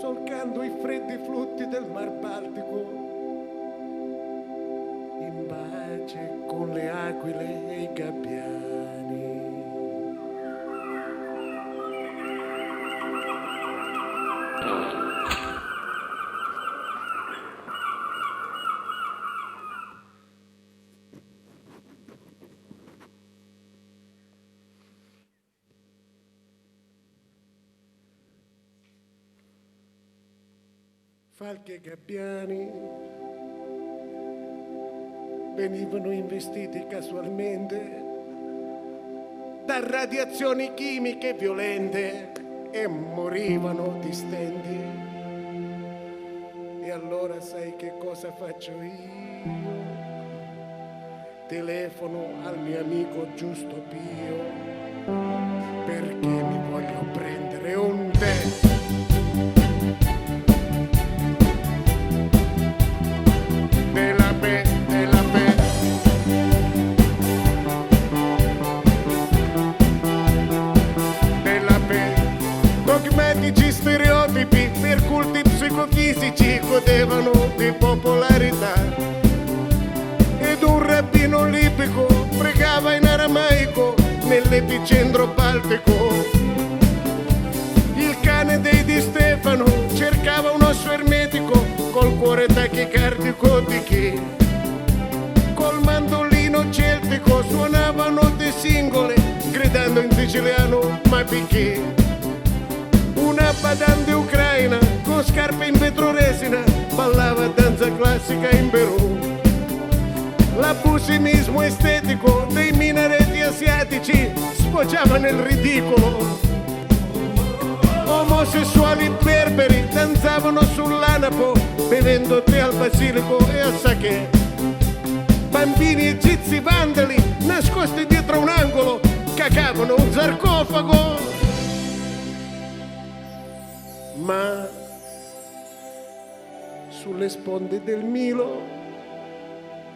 solcando i freddi flutti del Mar Baltico, in pace con le aquile e i gabbiani. Falchi e gabbiani venivano investiti casualmente da radiazioni chimiche violente e morivano di stendi. E allora sai che cosa faccio io? Telefono al mio amico Giusto Pio perché mi voglio prendere un tè. Dogmatici stereotipi per culti psicofisici godevano di popolarità ed un rabbino libico pregava in aramaico nell'epicentro baltico. Il cane dei Di Stefano cercava un osso ermetico col cuore tachicardico di chi col mandolino celtico suonavano de singole gridando in siciliano ma perché. Una badante ucraina con scarpe in vetroresina ballava danza classica in Perù. L'abusimismo estetico dei minareti asiatici sfociava nel ridicolo. Omosessuali berberi danzavano sull'anapo bevendo tè al basilico e al sake. Bambini egizi vandali nascosti dietro un angolo cacavano un sarcofago. Ma sulle sponde del Nilo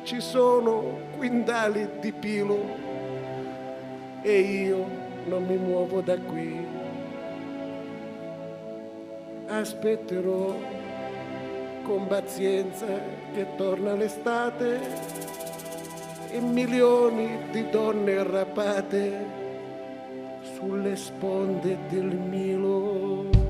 ci sono quintali di pilo e io non mi muovo da qui. Aspetterò con pazienza che torna l'estate e milioni di donne arrapate sulle sponde del Nilo.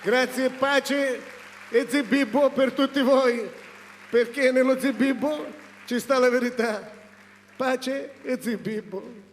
Grazie, pace e zibibbo per tutti voi, perché nello zibibbo ci sta la verità. Pace e zibibbo.